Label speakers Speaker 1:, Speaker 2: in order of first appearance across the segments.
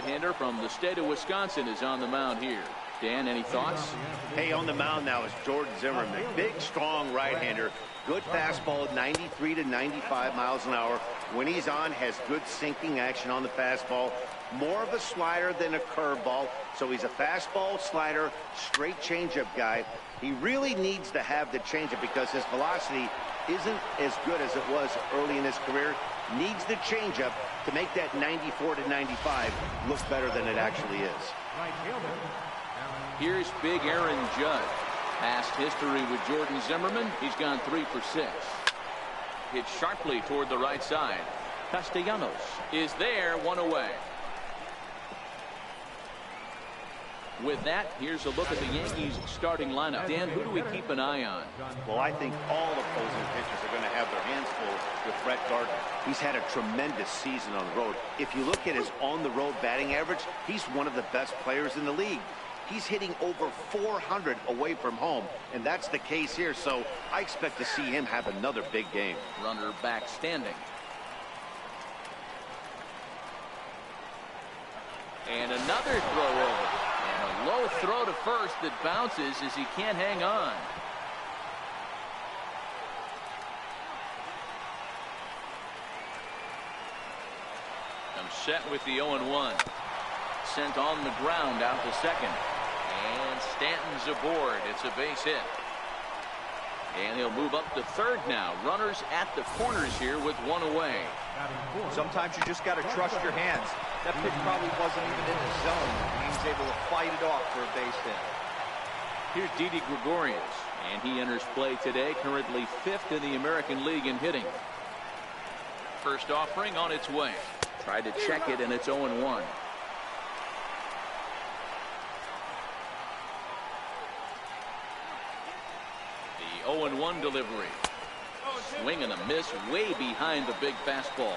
Speaker 1: right-hander from the state of Wisconsin is on the mound here. Dan, any thoughts?
Speaker 2: Hey, on the mound now is Jordan Zimmerman. Big, strong right-hander. Good fastball, 93 to 95 miles an hour. When he's on, has good sinking action on the fastball. More of a slider than a curveball. So he's a fastball, slider, straight changeup guy. He really needs to have the changeup because his velocity isn't as good as it was early in his career. Needs the changeup to make that 94 to 95 look better than it actually is.
Speaker 1: Here's big Aaron Judge. Past history with Jordan Zimmerman. He's gone 3 for 6. Hit sharply toward the right side. Castellanos is there, 1 away. With that, here's a look at the Yankees starting lineup. Dan, who do we keep an eye on?
Speaker 2: Well, I think all opposing pitchers are going to have their hands full with Brett Gardner. He's had a tremendous season on the road. If you look at his on-the-road batting average, he's one of the best players in the league. He's hitting over 400 away from home, and that's the case here, so I expect to see him have another big game.
Speaker 1: Runner back standing. And another throw over. A low throw to first that bounces as he can't hang on. I'm set with the 0-1. Sent on the ground out to second. And Stanton's aboard. It's a base hit. And he'll move up to third now. Runners at the corners here with 1 away.
Speaker 3: Sometimes you just got to trust your hands. That pitch probably wasn't even in the zone, and he was able to fight it off for a base hit.
Speaker 1: Here's Didi Gregorius, and he enters play today, currently 5th in the American League in hitting. First offering on its way. Tried to check it, and it's 0-1. The 0-1 delivery. Swing and a miss way behind the big fastball.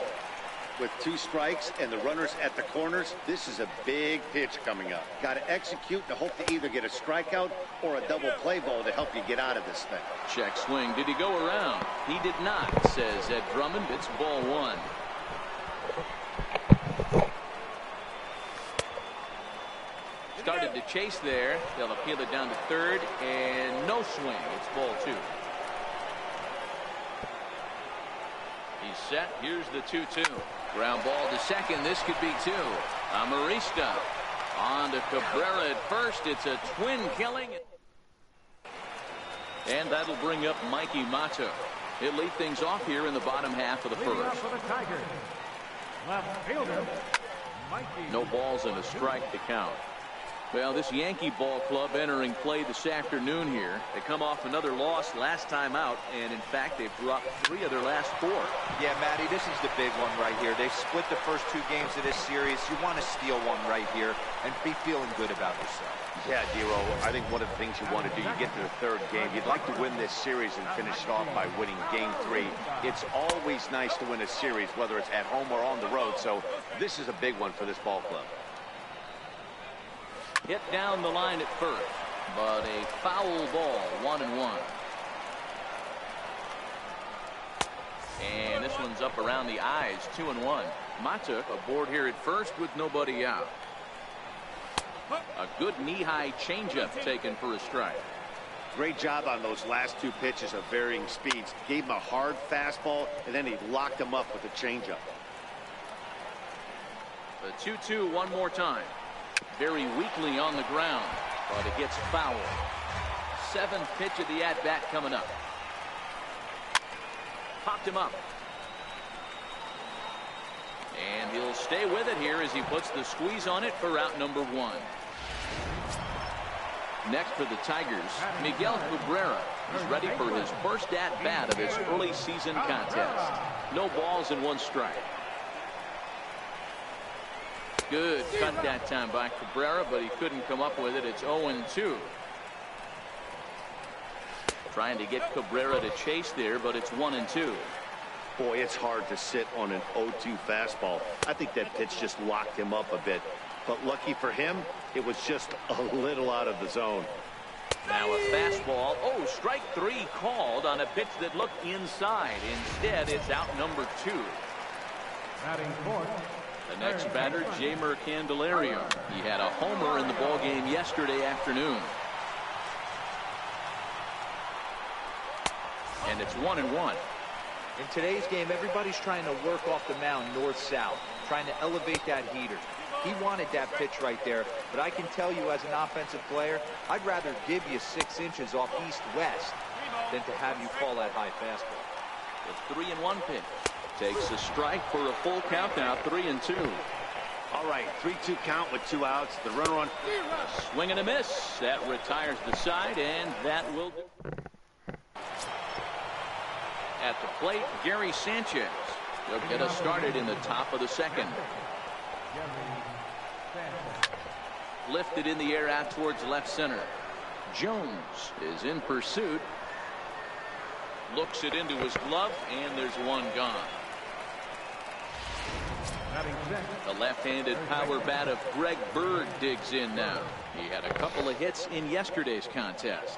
Speaker 2: With 2 strikes and the runners at the corners, this is a big pitch coming up. Got to execute to hope to either get a strikeout or a double play ball to help you get out of this thing.
Speaker 1: Check swing. Did he go around? He did not, says Ed Drummond. It's ball 1. Started to chase there. They'll appeal it down to third, and no swing. It's ball 2. He's set. Here's the 2-2. Ground ball to second. This could be 2. Amarista on to Cabrera at first. It's a twin killing. And that'll bring up Mikey Mata. He'll lead things off here in the bottom half of the first. No balls and a strike to count. Well, this Yankee ball club entering play this afternoon here. They come off another loss last time out, and in fact, they've dropped 3 of their last 4.
Speaker 3: Yeah, Matty, this is the big one right here. They've split the first 2 games of this series. You want to steal one right here and be feeling good about yourself.
Speaker 2: Yeah, Dero, I think one of the things you want to do, you get to the 3rd game, you'd like to win this series and finish it off by winning game 3. It's always nice to win a series, whether it's at home or on the road, so this is a big one for this ball club.
Speaker 1: Hit down the line at first, but a foul ball, 1-1. And this one's up around the eyes, 2-1. Mata aboard here at first with nobody out. A good knee-high changeup taken for a strike.
Speaker 2: Great job on those last 2 pitches of varying speeds. Gave him a hard fastball, and then he locked him up with a changeup.
Speaker 1: The 2-2 one more time. Very weakly on the ground, but it gets foul. 7th pitch of the at-bat coming up. Popped him up. And he'll stay with it here as he puts the squeeze on it for out number 1. Next for the Tigers, Miguel Cabrera is ready for his first at-bat of his early season contest. No balls and 1 strike. Good cut that time by Cabrera, but he couldn't come up with it. It's 0-2. Trying to get Cabrera to chase there, but it's 1-2.
Speaker 2: Boy, it's hard to sit on an 0-2 fastball. I think that pitch just locked him up a bit. But lucky for him, it was just a little out of the zone.
Speaker 1: Now a fastball. Oh, strike 3 called on a pitch that looked inside. Instead, it's out number 2.
Speaker 4: Batting fourth,
Speaker 1: The next batter, Jeimer Candelario. He had a homer in the ballgame yesterday afternoon. And it's 1-1.
Speaker 3: In today's game, everybody's trying to work off the mound north-south, trying to elevate that heater. He wanted that pitch right there, but I can tell you as an offensive player, I'd rather give you 6 inches off east-west than to have you call that high fastball.
Speaker 1: The 3-1 pitch. Takes a strike for a full count now, 3-2.
Speaker 2: All right, 3-2 count with 2 outs. The runner on.
Speaker 1: A swing and a miss. That retires the side, and that will do. At the plate, Gary Sanchez. He'll get us started in the top of the second. Lifted in the air out towards left center. Jones is in pursuit. Looks it into his glove, and there's one gone. The left-handed power bat of Greg Bird digs in now. He had a couple of hits in yesterday's contest.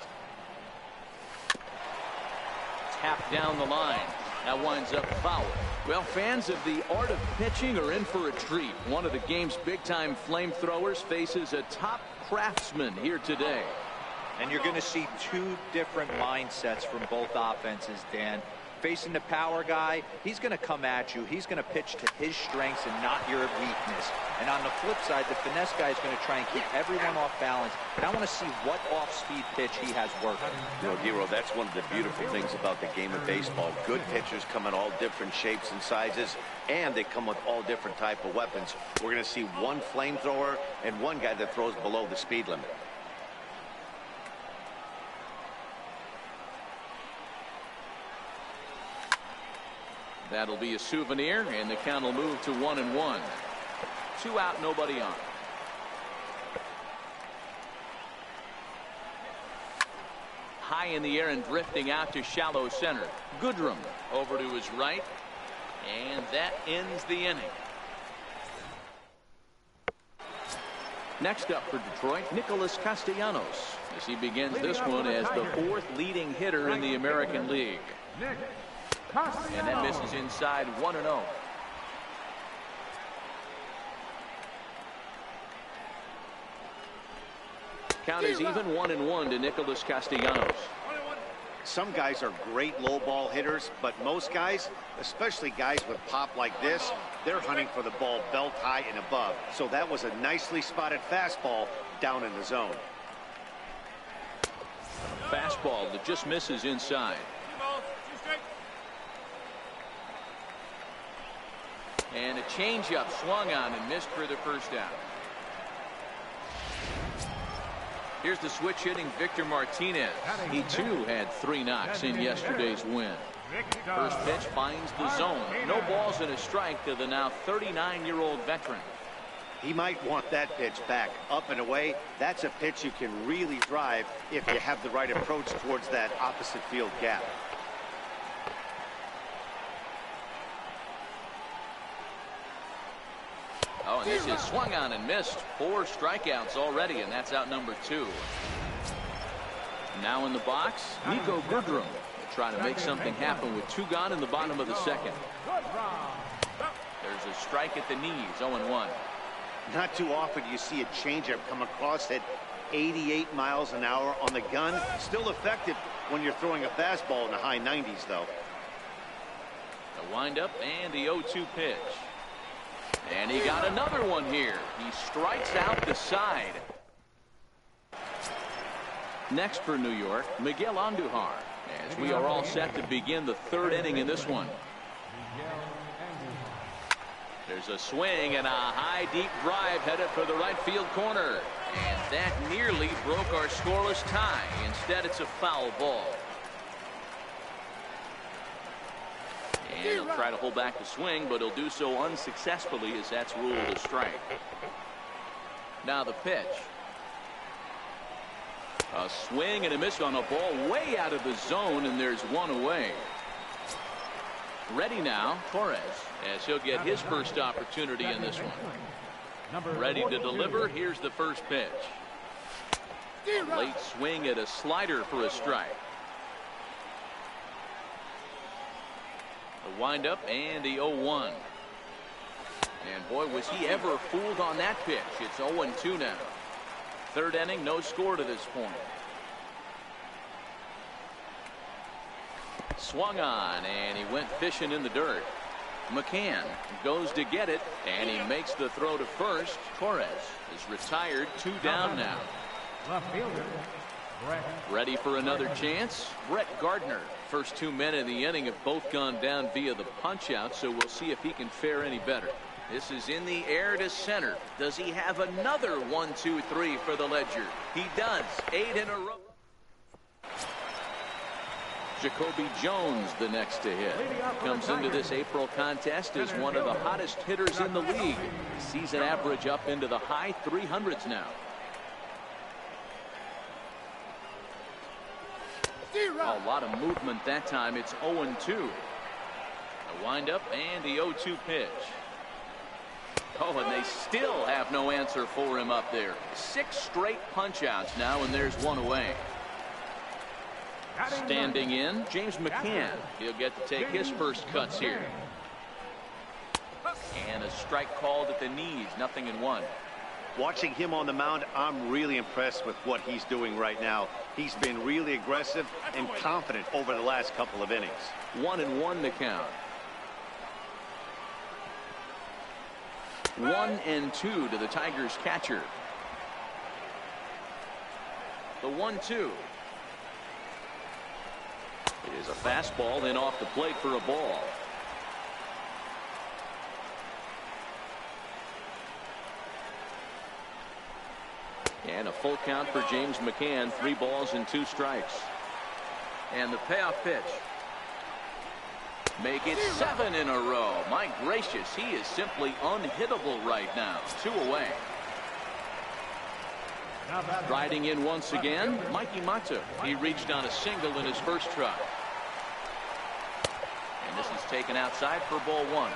Speaker 1: Tapped down the line. That winds up foul. Well, fans of the art of pitching are in for a treat. One of the game's big-time flamethrowers faces a top craftsman here today.
Speaker 3: And you're going to see 2 different mindsets from both offenses, Dan. Facing the power guy, he's going to come at you. He's going to pitch to his strengths and not your weakness. And on the flip side, the finesse guy is going to try and keep everyone off balance. And I want to see what off-speed pitch he has working.
Speaker 2: You know, Dero, that's one of the beautiful things about the game of baseball. Good pitchers come in all different shapes and sizes, and they come with all different type of weapons. We're going to see one flamethrower and one guy that throws below the speed limit.
Speaker 1: That'll be a souvenir, and the count will move to 1-1. 2 out, nobody on. High in the air and drifting out to shallow center. Goodrum over to his right, and that ends the inning. Next up for Detroit, Nicholas Castellanos, as he begins this one as the 4th leading hitter in the American League. And that misses inside, 1-0. Count is even, 1-1 to Nicholas Castellanos.
Speaker 2: Some guys are great low ball hitters, but most guys, especially guys with pop like this, they're hunting for the ball belt high and above. So that was a nicely spotted fastball down in the zone.
Speaker 1: Fastball that just misses inside. And a changeup swung on and missed for the first out. Here's the switch hitting Victor Martinez. He too had 3 knocks in yesterday's win. First pitch finds the zone. No balls and a strike to the now 39-year-old veteran.
Speaker 2: He might want that pitch back, up and away. That's a pitch you can really drive if you have the right approach towards that opposite field gap.
Speaker 1: Oh, and this is swung on and missed. 4 strikeouts already, and that's out number 2. Now in the box, Nico Goodrum will try to make something happen with 2 gone in the bottom of the second. There's a strike at the knees, 0-1.
Speaker 2: Not too often you see a changeup come across at 88 miles an hour on the gun. Still effective when you're throwing a fastball in the high 90s, though.
Speaker 1: The windup and the 0-2 pitch. And he got another one here. He strikes out the side. Next for New York, Miguel Andujar, as we are all set to begin the 3rd inning in this one. There's a swing and a high deep drive headed for the right field corner. And that nearly broke our scoreless tie. Instead, it's a foul ball. And he'll try to hold back the swing, but he'll do so unsuccessfully as that's ruled a strike. Now the pitch. A swing and a miss on a ball way out of the zone, and there's 1 away. Ready now, Torres, as he'll get his first opportunity in this one. Ready to deliver. Here's the first pitch. A late swing at a slider for a strike. The windup and the 0-1. And boy, was he ever fooled on that pitch. It's 0-2 now. Third inning, no score to this point. Swung on, and he went fishing in the dirt. McCann goes to get it, and he makes the throw to first. Torres is retired, 2 down now. Ready for another chance? Brett Gardner. First 2 men in the inning have both gone down via the punch-out, so we'll see if he can fare any better. This is in the air to center. Does he have another 1-2-3 for the Ledger? He does. 8 in a row. Jacoby Jones the next to hit. Comes into this April contest as one of the hottest hitters in the league. Season average up into the high 300s now. A lot of movement that time. It's 0-2. The windup and the 0-2 pitch. Oh, and they still have no answer for him up there. 6 straight punch-outs now, and there's 1 away. Standing in, James McCann. He'll get to take his first cuts here. And a strike called at the knees. 0-1.
Speaker 2: Watching him on the mound, I'm really impressed with what he's doing right now. He's been really aggressive and confident over the last couple of innings.
Speaker 1: 1-1 the count. 1-2 to the Tigers catcher. The 1-2. It is a fastball in off the plate for a ball. And a full count for James McCann. 3 balls and 2 strikes. And the payoff pitch. Make it 7 in a row. My gracious, he is simply unhittable right now. 2 away. Riding in once again, Mikey Matu. He reached on a single in his first try. And this is taken outside for ball 1.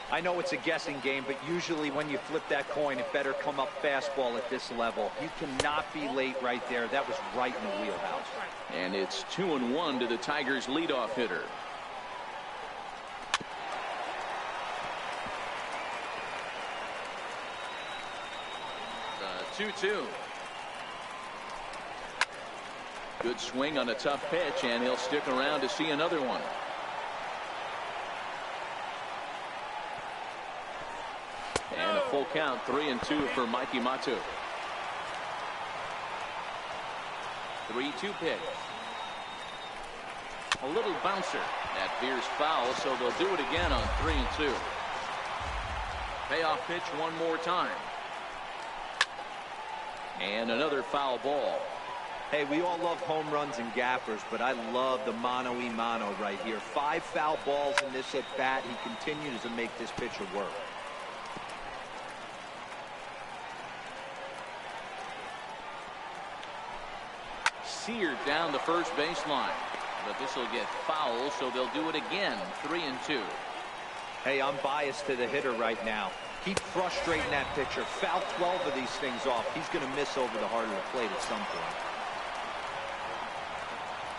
Speaker 3: I know it's a guessing game, but usually when you flip that coin, it better come up fastball at this level. You cannot be late right there. That was right in the wheelhouse.
Speaker 1: And it's 2-1 to the Tigers' leadoff hitter. The 2-2. Good swing on a tough pitch, and he'll stick around to see another one. And a full count, 3-2 for Mikey Matu. 3-2 pitch. A little bouncer. That veers foul, so they'll do it again on 3-2. Payoff pitch one more time. And another foul ball.
Speaker 3: Hey, we all love home runs and gappers, but I love the mano-y-mano right here. 5 foul balls in this at bat. He continues to make this pitcher work.
Speaker 1: Seared down the first baseline, but this will get foul, so they'll do it again. 3-2.
Speaker 3: Hey, I'm biased to the hitter right now. Keep frustrating that pitcher. Foul 12 of these things off. He's going to miss over the heart of the plate at some point.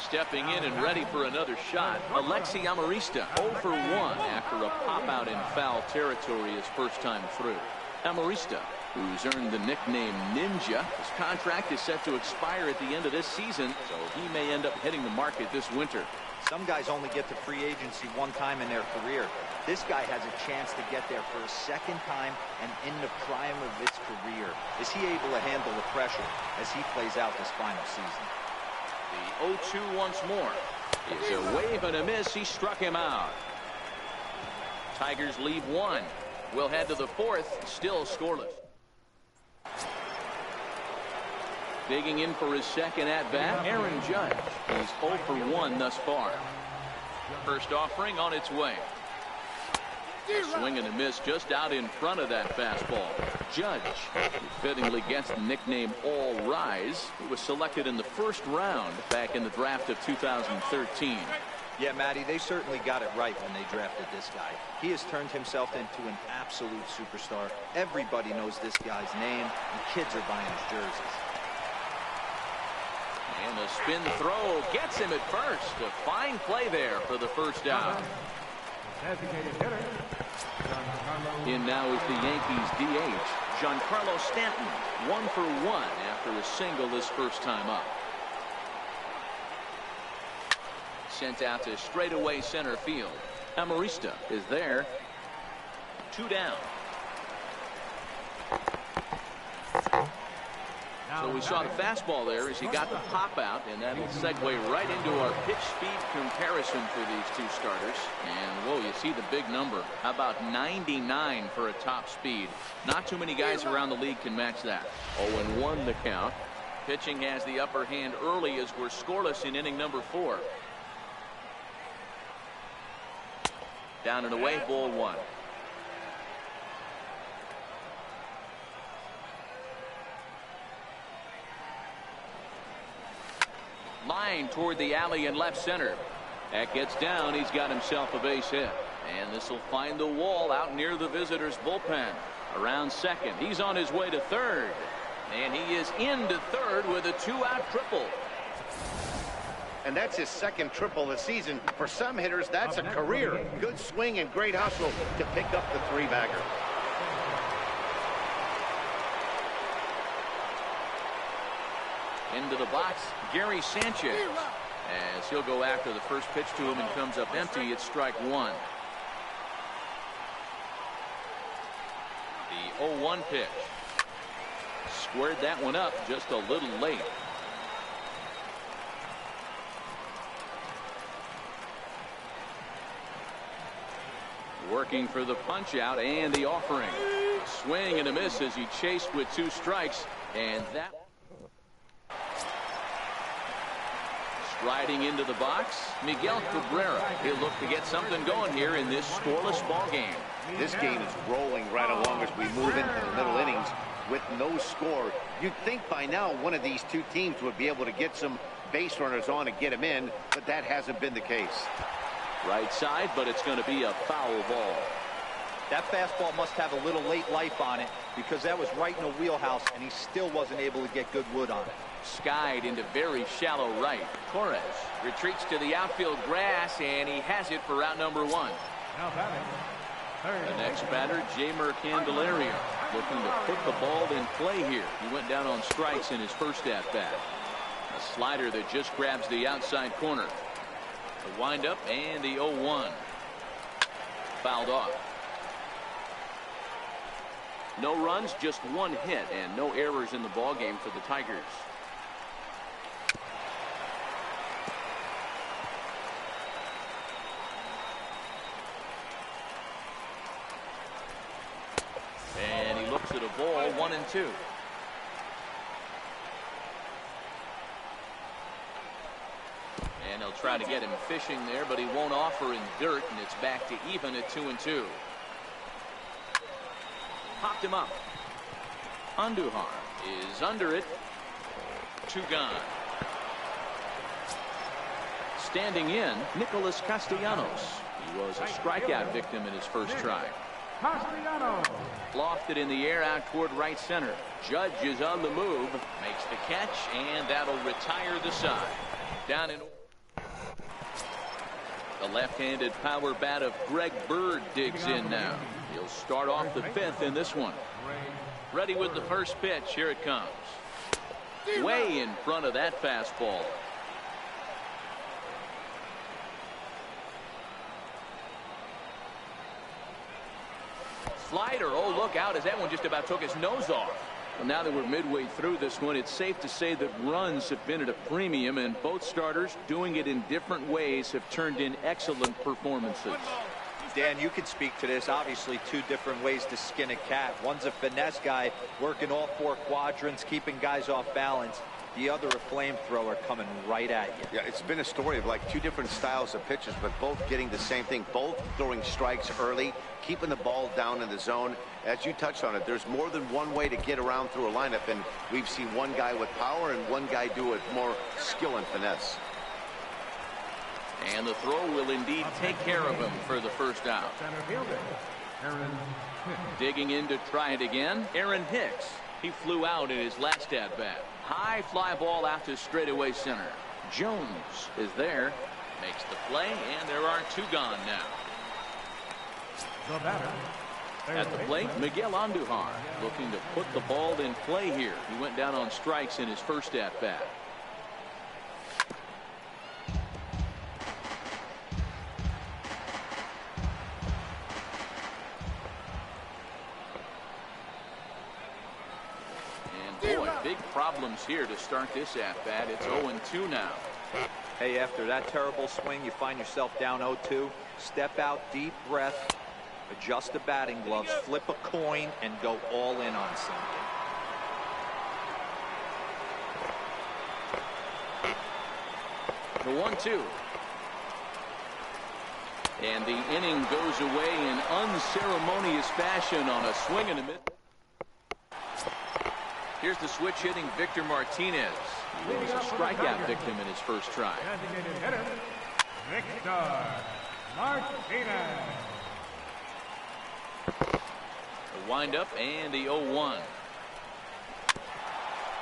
Speaker 1: Stepping in and ready for another shot, Alexi Amarista 0 for 1 after a pop out in foul territory his first time through. Amarista, who's earned the nickname Ninja, his contract is set to expire at the end of this season, so he may end up hitting the market this winter.
Speaker 3: Some guys only get to free agency one time in their career. This guy has a chance to get there for a second time and in the prime of his career. Is he able to handle the pressure as he plays out this final season?
Speaker 1: The 0-2 once more. Is a wave and a miss. He struck him out. Tigers leave 1. We'll head to the 4th, still scoreless. Digging in for his second at-bat, Aaron Judge. He's 0 for 1 thus far. First offering on its way. A swing and a miss just out in front of that fastball. Judge, who fittingly gets the nickname All Rise, he was selected in the first round back in the draft of 2013.
Speaker 3: Yeah, Matty, they certainly got it right when they drafted this guy. He has turned himself into an absolute superstar. Everybody knows this guy's name, and kids are buying his jerseys.
Speaker 1: And a spin throw gets him at first. A fine play there for the first out. In now is the Yankees DH, Giancarlo Stanton, 1 for 1 after a single his first time up. Sent out to straightaway center field. Amarista is there. 2 down. So we saw the fastball there as he got the pop out, and that'll segue right into our pitch speed comparison for these two starters. And whoa, you see the big number. How about 99 for a top speed? Not too many guys around the league can match that. 0-1 the count. Pitching has the upper hand early as we're scoreless in inning number 4. Down and away, ball 1. Line toward the alley in left center. That gets down. He's got himself a base hit. And this will find the wall out near the visitors' bullpen. Around second. He's on his way to third. And he is into third with a 2-out triple.
Speaker 2: And that's his second triple this season. For some hitters, that's a career. Good swing and great hustle to pick up the 3-bagger.
Speaker 1: Into the box, Gary Sanchez. As he'll go after the first pitch to him and comes up empty, it's strike 1. The 0-1 pitch. Squared that one up just a little late. Working for the punch out and the offering. Swing and a miss as he chased with 2 strikes, and that striding into the box, Miguel Cabrera. He'll look to get something going here in this scoreless ball game.
Speaker 2: This game is rolling right along as we move into the middle innings with no score. You'd think by now one of these two teams would be able to get some base runners on and get them in, but that hasn't been the case.
Speaker 1: Right side, but it's going to be a foul ball.
Speaker 3: That fastball must have a little late life on it because that was right in the wheelhouse and he still wasn't able to get good wood on it.
Speaker 1: Skied into very shallow right. Torres retreats to the outfield grass, and he has it for out number 1. The next batter, Jeimer Candelario, looking to put the ball in play here. He went down on strikes in his first at-bat. A slider that just grabs the outside corner. The windup and the 0-1. Fouled off. No runs, just 1 hit, and no errors in the ballgame for the Tigers. And he looks at a ball, 1-2. And they'll try to get him fishing there, but he won't offer in dirt, and it's back to even at 2-2. Popped him up. Andujar is under it. 2 gone. Standing in, Nicholas Castellanos. He was a strikeout victim in his first try. Lofted in the air out toward right center. Judge is on the move. Makes the catch, and that'll retire the side. Down in. The left-handed power bat of Greg Bird digs in now. He'll start off the 5th in this one. Ready with the first pitch. Here it comes. Way in front of that fastball. Slider. Oh, look out as that one just about took his nose off. Well, now that we're midway through this one, it's safe to say that runs have been at a premium, and both starters, doing it in different ways, have turned in excellent performances.
Speaker 3: Dan, you could speak to this. Obviously, 2 different ways to skin a cat. One's a finesse guy working all 4 quadrants, keeping guys off balance. The other, a flamethrower coming right at you.
Speaker 2: Yeah, it's been a story of like 2 different styles of pitches, but both getting the same thing. Both throwing strikes early, keeping the ball down in the zone. As you touched on it, there's more than one way to get around through a lineup, and we've seen one guy with power and one guy do it more skill and finesse.
Speaker 1: And the throw will indeed take care of him for the first out. Digging in to try it again, Aaron Hicks. He flew out in his last at bat. High fly ball out to straightaway center. Jones is there, makes the play, and there are two gone now.
Speaker 4: The batter.
Speaker 1: At the plate, Miguel Andujar looking to put the ball in play here. He went down on strikes in his first at bat. Big problems here to start this at-bat. It's 0-2 now.
Speaker 3: Hey, after that terrible swing, you find yourself down 0-2. Step out, deep breath, adjust the batting gloves, flip a coin, and go all in on something.
Speaker 1: The 1-2. And the inning goes away in unceremonious fashion on a swing and a miss. Here's the switch hitting Victor Martinez. He was a strikeout victim in his first try.
Speaker 4: Designated hitter, Victor Martinez.
Speaker 1: The windup and the 0-1.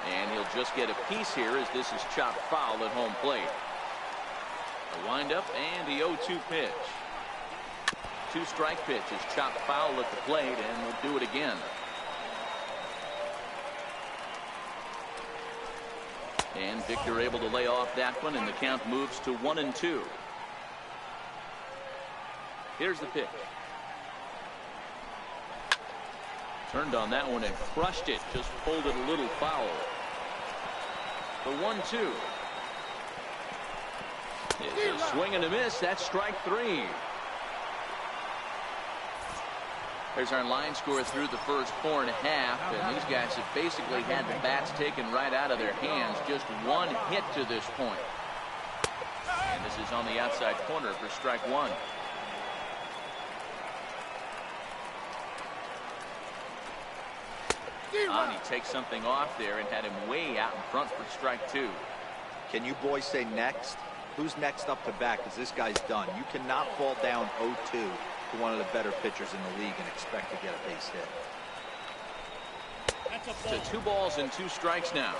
Speaker 1: And he'll just get a piece here as this is chopped foul at home plate. The windup and the 0-2 pitch. Two-strike pitch is chopped foul at the plate, and we'll do it again. And Victor able to lay off that one, and the count moves to 1-2. Here's the pitch. Turned on that one and crushed it. Just pulled it a little foul. The 1-2. It's a swing and a miss. That's strike three. There's our line score through the first 4.5, and these guys have basically had the bats taken right out of their hands. Just one hit to this point. And this is on the outside corner for strike one. He takes something off there and had him way out in front for strike two.
Speaker 3: Can you boys say next? Who's next up to bat? Because this guy's done. You cannot fall down 0-2 to one of the better pitchers in the league and expect to get a base hit.
Speaker 1: So 2 balls and 2 strikes now.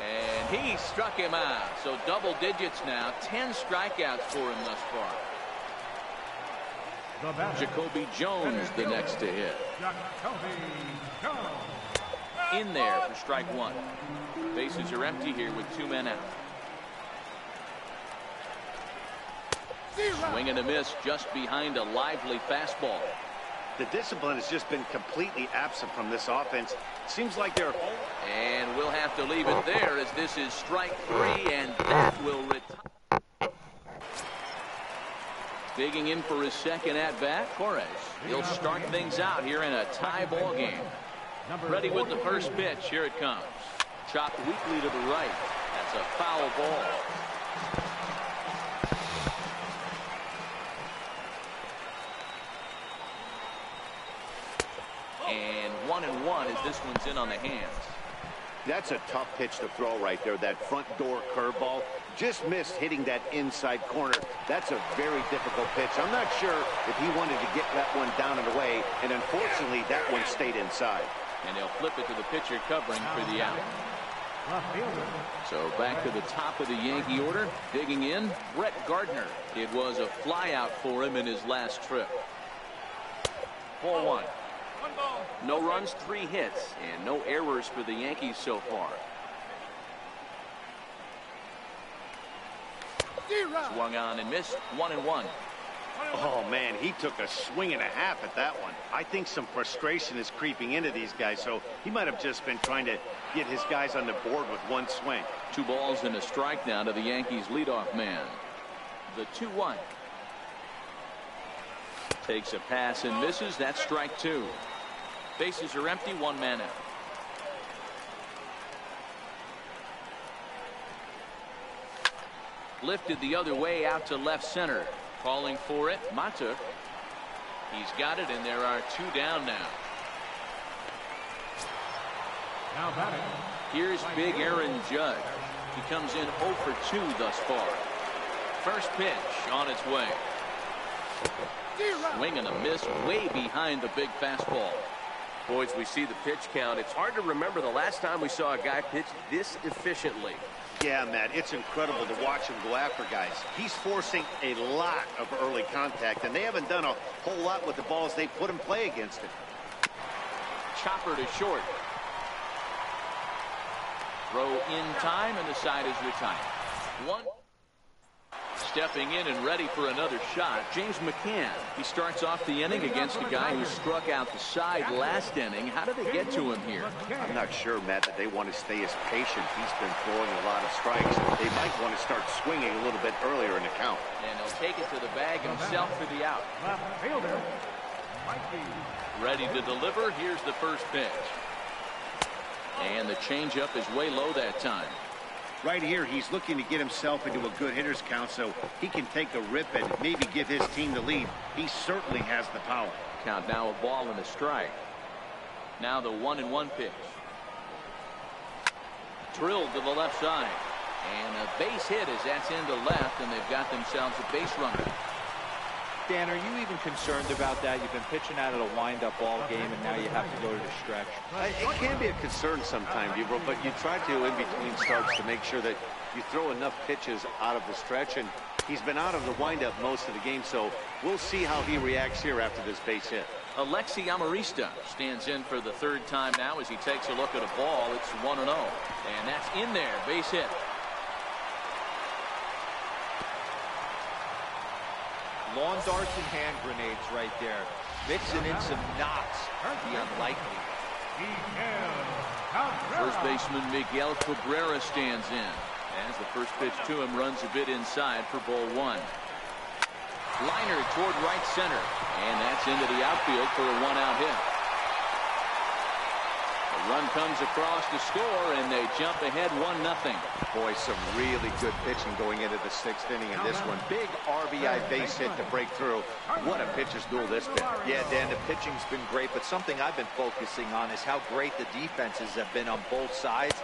Speaker 1: And he struck him out. So double digits now. 10 strikeouts for him thus far. Jacoby Jones the next to hit. In there for strike one. Bases are empty here with 2 men out. Swing and a miss just behind a lively fastball.
Speaker 2: The discipline has just been completely absent from this offense. Seems like they're...
Speaker 1: And we'll have to leave it there as this is strike 3, and that will retire. Digging in for his second at-bat, Torres. He'll start things out here in a tie ball game. Ready with the first pitch. Here it comes. Chopped weakly to the right. That's a foul ball. And 1-1 as this one's in on the hands.
Speaker 2: That's a tough pitch to throw right there. That front door curveball just missed hitting that inside corner. That's a very difficult pitch. I'm not sure if he wanted to get that one down and away, and unfortunately that one stayed inside.
Speaker 1: And they'll flip it to the pitcher covering for the out. So back to the top of the Yankee order. Digging in, Brett Gardner. It was a fly out for him in his last trip. 4-1. No runs, 3 hits, and no errors for the Yankees so far. Swung on and missed. 1-1.
Speaker 2: Oh, man, he took a swing and a half at that one. I think some frustration is creeping into these guys, so he might have just been trying to get his guys on the board with one swing.
Speaker 1: 2 balls and a strike now to the Yankees leadoff man. The 2-1. Takes a pass and misses. That's strike 2. Bases are empty, 1 man out. Lifted the other way out to left center. Calling for it, Mata. He's got it, and there are 2 down now. Here's big Aaron Judge. He comes in 0 for 2 thus far. First pitch on its way. Swing and a miss way behind the big fastball.
Speaker 5: Boys, we see the pitch count. It's hard to remember the last time we saw a guy pitch this efficiently.
Speaker 2: Yeah, Matt, it's incredible to watch him go after guys. He's forcing a lot of early contact, and they haven't done a whole lot with the balls they put in play against him.
Speaker 1: Chopper to short. Throw in time, and the side is retired. One. Stepping in and ready for another shot, James McCann. He starts off the inning against a guy who struck out the side last inning. How did they get to him here?
Speaker 2: I'm not sure, Matt, that they want to stay as patient. He's been throwing a lot of strikes. They might want to start swinging a little bit earlier in the count.
Speaker 1: And he'll take it to the bag himself for the out.
Speaker 4: Left fielder, Mikey.
Speaker 1: Ready to deliver. Here's the first pitch. And the changeup is way low that time.
Speaker 2: Right here, he's looking to get himself into a good hitter's count so he can take a rip and maybe give his team the lead. He certainly has the power.
Speaker 1: Count now, a ball and a strike. Now the 1-1 pitch. Drilled to the left side. And a base hit as that's into left, and they've got themselves a base runner.
Speaker 3: Dan, are you even concerned about that? You've been pitching out of a wind-up ball game, and now you have to go to the stretch.
Speaker 2: It can be a concern sometimes, but you try to, in between starts, to make sure that you throw enough pitches out of the stretch, and he's been out of the windup most of the game, so we'll see how he reacts here after this base hit.
Speaker 1: Alexi Amarista stands in for the third time now as he takes a look at a ball. It's 1-0, and that's in there, base hit.
Speaker 3: Lawn darts and hand grenades right there. Mixing in some knots. The unlikely.
Speaker 1: First baseman Miguel Cabrera stands in. As the first pitch to him runs a bit inside for ball one. Liner toward right center. And that's into the outfield for a one-out hit. The run comes across to score, and they jump ahead 1-0.
Speaker 2: Boy, some really good pitching going into the sixth inning in this one. Big RBI base hit to break through. What a pitcher's duel this been.
Speaker 3: Yeah, Dan, the pitching's been great, but something I've been focusing on is how great the defenses have been on both sides.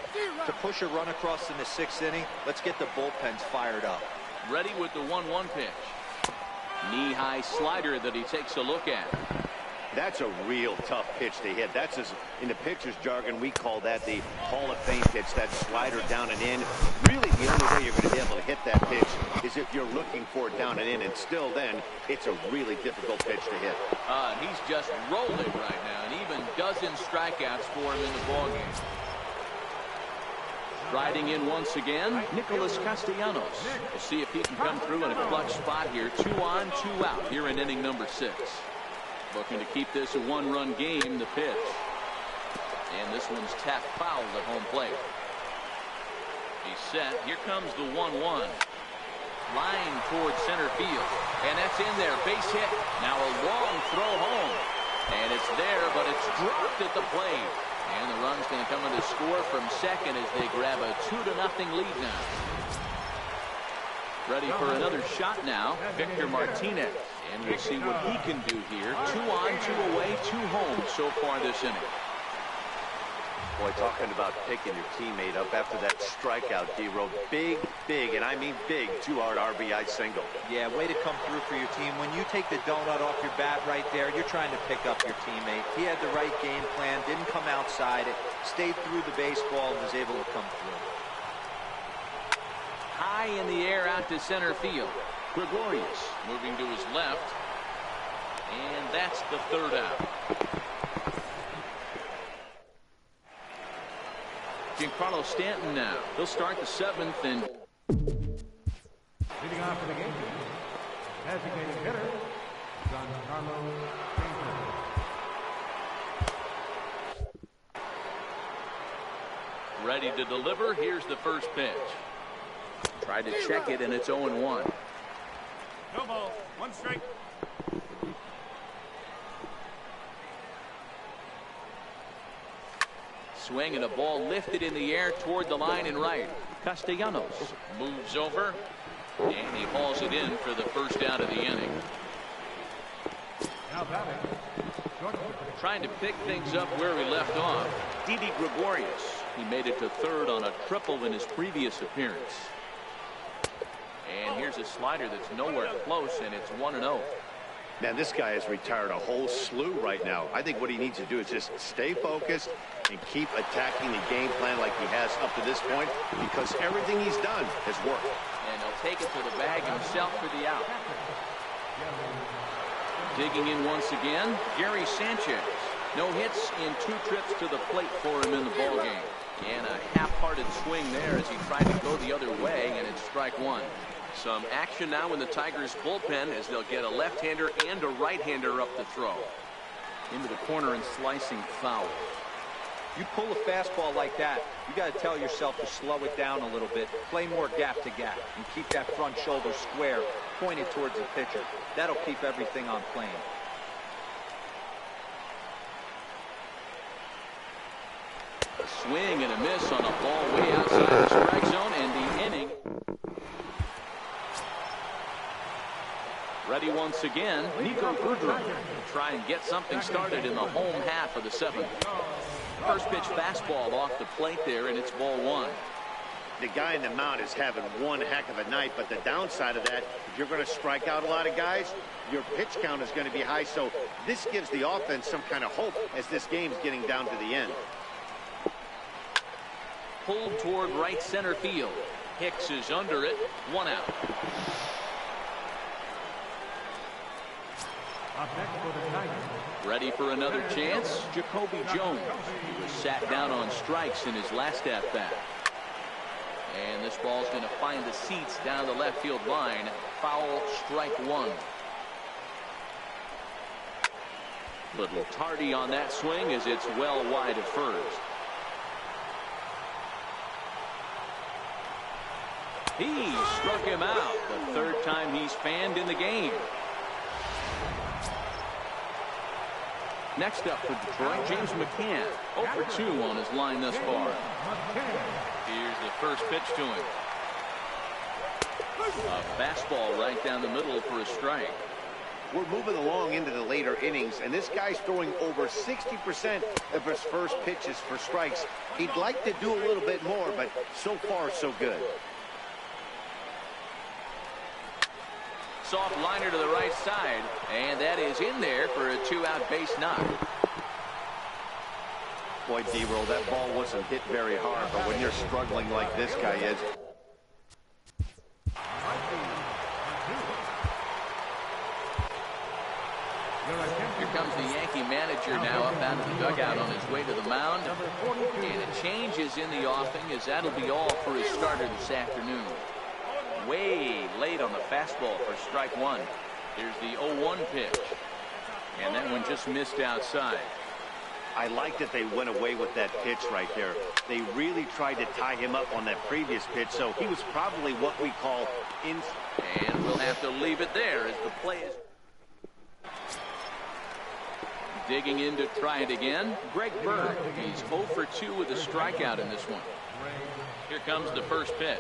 Speaker 3: To push a run across in the sixth inning, let's get the bullpens fired up.
Speaker 1: Ready with the 1-1 pitch. Knee-high slider that he takes a look at.
Speaker 2: That's a real tough pitch to hit. That's, in the pitcher's jargon, we call that the Hall of Fame pitch, that slider down and in. Really, the only way you're going to be able to hit that pitch is if you're looking for it down and in, and still then, it's a really difficult pitch to hit.
Speaker 1: He's just rolling right now, and even dozen strikeouts for him in the ballgame. Riding in once again, Nicholas Castellanos. We'll see if he can come through in a clutch spot here. 2 on, 2 out here in inning number 6. Looking to keep this a one-run game, the pitch. And this one's tapped foul at home plate. He's set. Here comes the 1-1. Line towards center field. And that's in there. Base hit. Now a long throw home. And it's there, but it's dropped at the plate. And the run's going to come in to score from second as they grab a 2-0 lead now. Ready for another shot now, Victor Martinez. And we'll see what he can do here. 2 on, 2 away, 2 home so far this inning.
Speaker 2: Boy, talking about picking your teammate up after that strikeout, D-Row. Big, and I mean big, 2-out RBI single.
Speaker 3: Yeah, way to come through for your team. When you take the donut off your bat right there, you're trying to pick up your teammate. He had the right game plan, didn't come outside it, stayed through the baseball, and was able to come through.
Speaker 1: High in the air out to center field. Gregorius moving to his left. And that's the third out. Giancarlo Stanton now. He'll start the 7th and
Speaker 4: Leading off for the game, designated hitter, Giancarlo Stanton.
Speaker 1: ready to deliver. Here's the first pitch. Tried to check it, and it's 0-1.
Speaker 4: No ball, 1 strike.
Speaker 1: Swing and a ball lifted in the air toward the line and right. Castellanos moves over, and he hauls it in for the first out of the inning.
Speaker 4: Now batting,
Speaker 1: Trying to pick things up where we left off, Didi Gregorius. He made it to third on a triple in his previous appearance. And here's a slider that's nowhere close, and it's 1-0.
Speaker 2: Man, this guy has retired a whole slew right now. I think what he needs to do is just stay focused and keep attacking the game plan like he has up to this point, because everything he's done has worked.
Speaker 1: And he'll take it to the bag himself for the out. Digging in once again, Gary Sanchez. No hits in 2 trips to the plate for him in the ballgame. And a half-hearted swing there as he tried to go the other way, and it's strike 1. Some action now in the Tigers bullpen as they'll get a left-hander and a right-hander up the throw. Into the corner and slicing foul.
Speaker 3: You pull a fastball like that, you got to tell yourself to slow it down a little bit, play more gap to gap, and keep that front shoulder square, pointed towards the pitcher. That'll keep everything on plane.
Speaker 1: A swing and a miss on a ball way outside the strike zone, and the inning. Ready once again, Nico Goodrum will try and get something started in the home half of the 7th. First pitch fastball off the plate there, and it's ball 1.
Speaker 2: The guy in the mound is having one heck of a night, but the downside of that, if you're going to strike out a lot of guys, your pitch count is going to be high. So this gives the offense some kind of hope as this game's getting down to the end.
Speaker 1: Pulled toward right center field. Hicks is under it. 1 out. Ready for another chance, Jacoby Jones. He was sat down on strikes in his last at-bat. And this ball's going to find the seats down the left field line. Foul, strike 1. Little tardy on that swing as it's well wide of first. He struck him out the 3rd time he's fanned in the game. Next up for Detroit, James McCann. 0 for 2 on his line thus far. Here's the first pitch to him. A fastball right down the middle for a strike.
Speaker 2: We're moving along into the later innings, and this guy's throwing over 60% of his first pitches for strikes. He'd like to do a little bit more, but so far so good.
Speaker 1: Soft liner to the right side, and that is in there for a 2-out base knock.
Speaker 2: Boy, D-Roll, that ball wasn't hit very hard, but when you're struggling like this guy is.
Speaker 1: Here comes the Yankee manager now up out of the dugout on his way to the mound. And a change is in the offing, as that'll be all for his starter this afternoon. Way late on the fastball for strike 1. Here's the 0-1 pitch. And that one just missed outside.
Speaker 2: I like that they went away with that pitch right there. They really tried to tie him up on that previous pitch, so he was probably what we call in.
Speaker 1: And we'll have to leave it there as the play is. Digging in to try it again, Greg Bird. He's 0 for 2 with a strikeout in this one. Here comes the first pitch.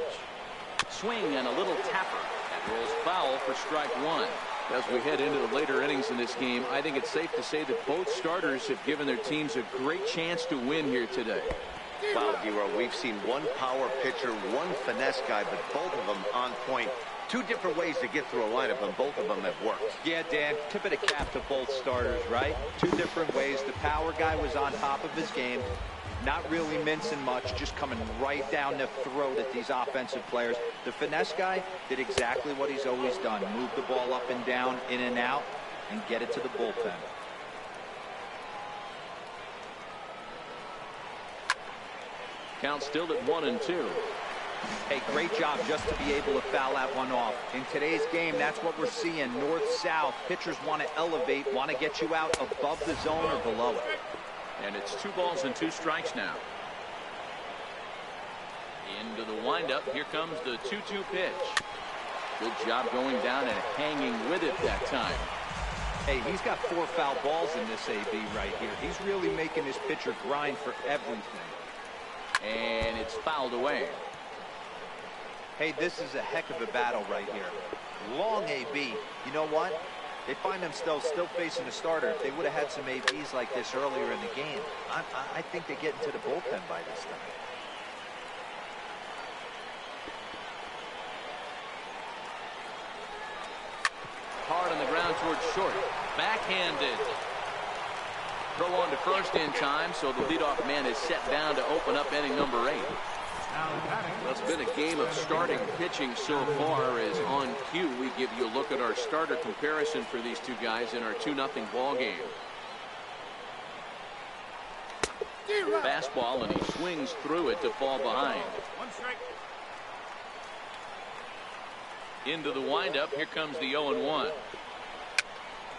Speaker 1: Swing and a little tapper. That rolls foul for strike 1. As we head into the later innings in this game, I think it's safe to say that both starters have given their teams a great chance to win here today.
Speaker 2: Wow, Giro, we've seen one power pitcher, one finesse guy, but both of them on point. 2 different ways to get through a lineup, and both of them have worked.
Speaker 3: Yeah, Dan, tip of the cap to both starters, right? 2 different ways. The power guy was on top of his game. Not really mincing much, just coming right down the throat at these offensive players. The finesse guy did exactly what he's always done. Move the ball up and down, in and out, and get it to the bullpen.
Speaker 1: Count still at 1-2.
Speaker 3: Hey, great job just to be able to foul that one off. In today's game, that's what we're seeing. North-south, pitchers want to elevate, want to get you out above the zone or below it.
Speaker 1: And it's 2 balls and 2 strikes now. Into the windup. Here comes the 2-2 pitch. Good job going down and hanging with it that time.
Speaker 3: Hey, he's got 4 foul balls in this AB right here. He's really making his pitcher grind for everything.
Speaker 1: And it's fouled away.
Speaker 3: Hey, this is a heck of a battle right here. Long AB. You know what? They find themselves still facing the starter. If they would have had some ABs like this earlier in the game, I think they get into the bullpen by this time.
Speaker 1: Hard on the ground ground towards short. Backhanded. Throw on to first in time, so the leadoff man is set down to open up inning number 8.
Speaker 5: Well, it's been a game of starting pitching so far. As on cue, we give you a look at our starter comparison for these two guys in our 2-0 ball game. Fastball, and he swings through it to fall behind. Into the windup. Here comes the 0-1.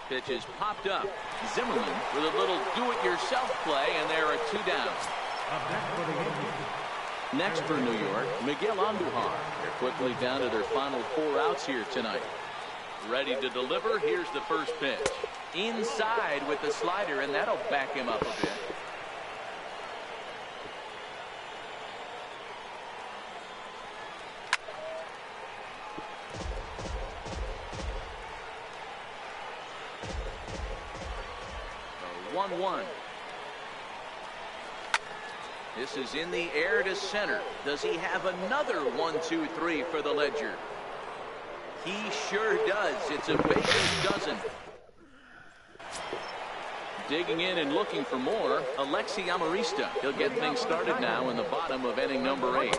Speaker 5: Pitch is popped up. Zimmerman with a little do-it-yourself play, and there are 2 down. Next for New York, Miguel Andujar. They're quickly down to their final 4 outs here tonight. Ready to deliver. Here's the first pitch. Inside with the slider, and that'll back him up a bit. The 1-1. This is in the air to center. Does he have another 1-2-3 for the Ledger? He sure does. It's a baker's dozen. Digging in and looking for more, Alexi Amarista. He'll get things started now in the bottom of inning number 8.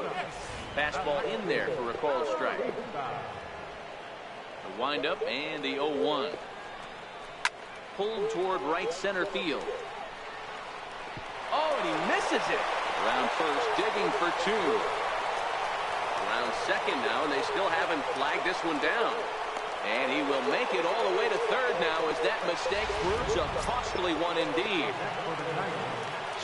Speaker 5: Fastball in there for a called strike. The windup and the 0-1. Pulled toward right center field. Oh, and he misses it. Around first, digging for 2. Around second now, and they still haven't flagged this one down. And he will make it all the way to third now, as that mistake proves a costly one indeed.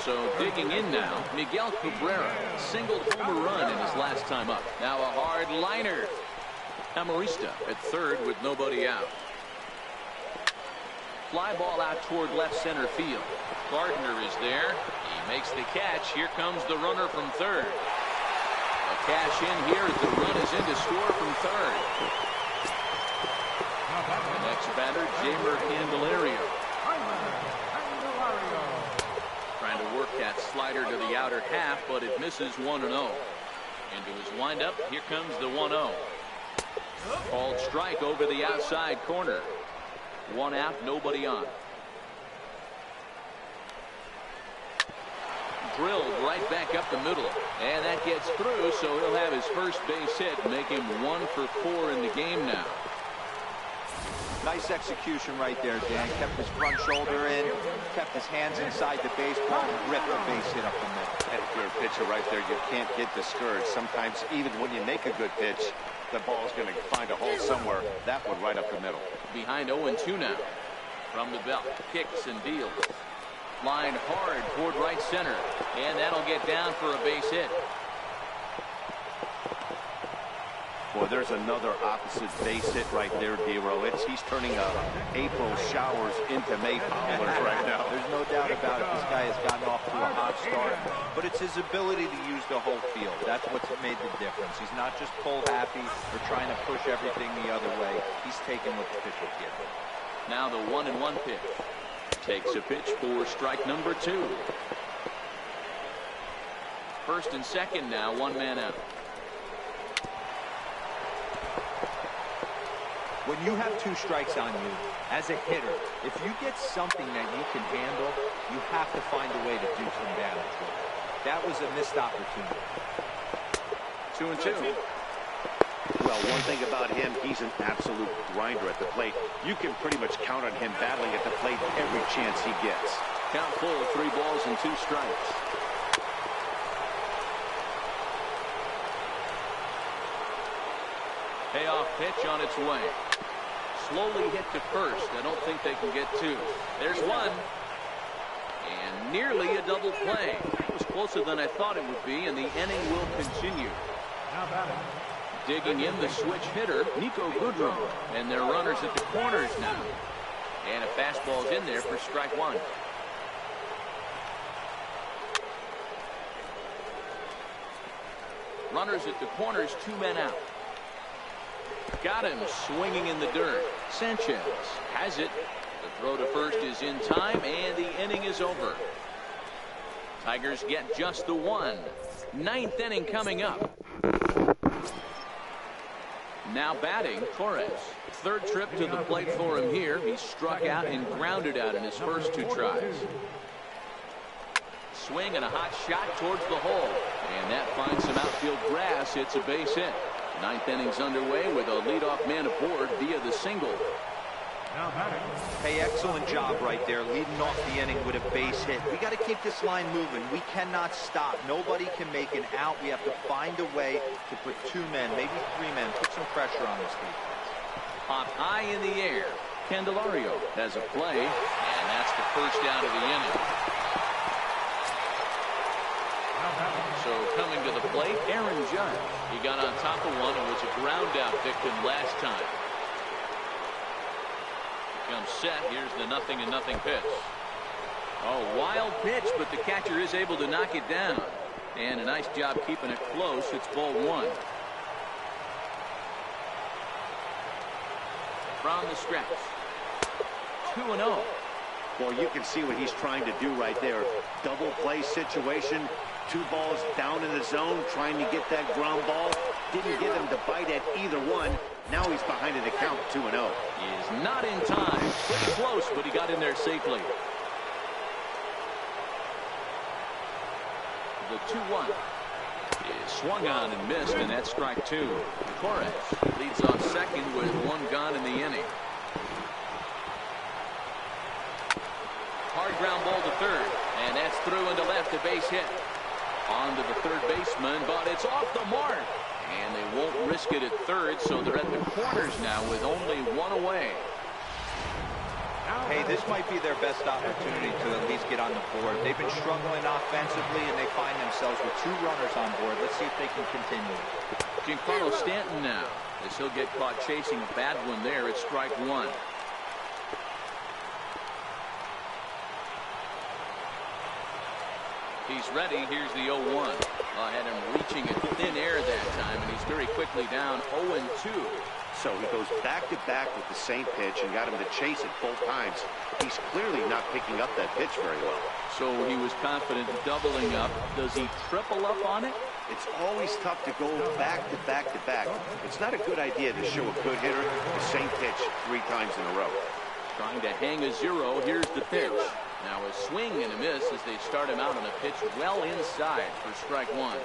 Speaker 5: So digging in now, Miguel Cabrera singled home a run in his last time up. Now a hard liner. Amarista at third with nobody out. Fly ball out toward left center field. Gardner is there. He makes the catch. Here comes the runner from third. A cash in here as the run is in to score from third. The next batter, Jamer Candelario. Trying to work that slider to the outer half, but it misses 1-0. Into his windup, here comes the 1-0. Called strike over the outside corner. 1 out, nobody on. Drilled right back up the middle, and that gets through, so he'll have his first base hit, make him 1 for 4 in the game now.
Speaker 3: Nice execution right there, Dan. Kept his front shoulder in, kept his hands inside the baseball, and ripped the base hit up the middle.
Speaker 2: And if you're a pitcher right there, you can't get discouraged. Sometimes even when you make a good pitch, the ball's going to find a hole somewhere. That one right up the middle.
Speaker 1: Behind 0-2 now. From the belt, kicks and deals. Line hard toward right center, and that'll get down for a base hit.
Speaker 2: Boy, there's another opposite base hit right there, D-Row. He's turning April showers into May flowers right now.
Speaker 3: There's no doubt about it. This guy has gotten off to a hot start, but it's his ability to use the whole field. That's what's made the difference. He's not just pull happy or trying to push everything the other way. He's taking what the pitch will give him.
Speaker 1: Now the 1-1 pitch. Takes a pitch for strike number 2. First and second now, 1 man out.
Speaker 3: When you have 2 strikes on you, as a hitter, if you get something that you can handle, you have to find a way to do some damage with it. That was a missed opportunity.
Speaker 1: 2-2.
Speaker 2: Well, one thing about him, he's an absolute grinder at the plate. You can pretty much count on him battling at the plate every chance he gets.
Speaker 1: Count full, 3 balls and 2 strikes. Payoff pitch on its way. Slowly hit to first. I don't think they can get 2. There's 1. And nearly a double play. It was closer than I thought it would be, and the inning will continue. Digging in the switch hitter, Nico Goodrum. And they're runners at the corners now. And a fastball's in there for strike 1. Runners at the corners, 2 men out. Got him swinging in the dirt. Sanchez has it. The throw to first is in time, and the inning is over. Tigers get just the 1. 9th inning coming up. Now batting, Torres. Third trip to the plate for him here. He struck out and grounded out in his first 2 tries. Swing and a hot shot towards the hole. And that finds some outfield grass. It's a base hit. 9th inning's underway with a leadoff man aboard via the single.
Speaker 3: Hey, excellent job right there, leading off the inning with a base hit. We got to keep this line moving. We cannot stop. Nobody can make an out. We have to find a way to put 2 men, maybe 3 men, put some pressure on this defense.
Speaker 1: Pop high in the air. Candelario has a play, and that's the first out of the inning. So coming to the plate, Aaron Judge. He got on top of one and was a ground out victim last time. Comes set. Here's the 0-0 pitch. Oh, wild pitch, but the catcher is able to knock it down. And a nice job keeping it close. It's ball 1. From the stretch. 2-0.
Speaker 2: Well, you can see what he's trying to do right there. Double play situation. 2 balls down in the zone, trying to get that ground ball. Didn't get him to bite at either one. Now he's behind in the count, 2-0.
Speaker 1: He is not in time. Pretty close, but he got in there safely. The 2-1 is swung on and missed, and that's strike 2. Torres leads off second with 1 gone in the inning. Hard ground ball to third, and that's through into left, a base hit. On to the third baseman, but it's off the mark. And they won't risk it at third, so they're at the corners now with only 1 away.
Speaker 3: Hey, this might be their best opportunity to at least get on the board. They've been struggling offensively, and they find themselves with 2 runners on board. Let's see if they can continue.
Speaker 1: Giancarlo Stanton now, as he'll get caught chasing a bad one there. It's strike 1. He's ready. Here's the 0-1. Had him reaching at thin air that time, and he's very quickly down 0-2.
Speaker 2: So he goes back-to-back with the same pitch and got him to chase it both times. He's clearly not picking up that pitch very well.
Speaker 1: So he was confident doubling up. Does he triple up on it?
Speaker 2: It's always tough to go back-to-back. It's not a good idea to show a good hitter the same pitch 3 times in a row.
Speaker 1: Trying to hang a 0. Here's the pitch. Now a swing and a miss as they start him out on a pitch well inside for strike 1.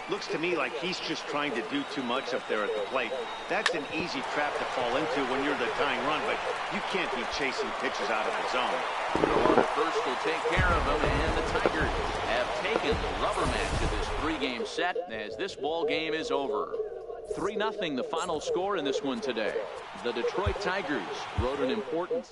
Speaker 2: Looks to me like he's just trying to do too much up there at the plate. That's an easy trap to fall into when you're the tying run, but you can't be chasing pitches out of the zone.
Speaker 1: The first will take care of him, and the Tigers have taken the rubber match of this 3-game set as this ball game is over. 3-0 the final score in this one today. The Detroit Tigers rode an important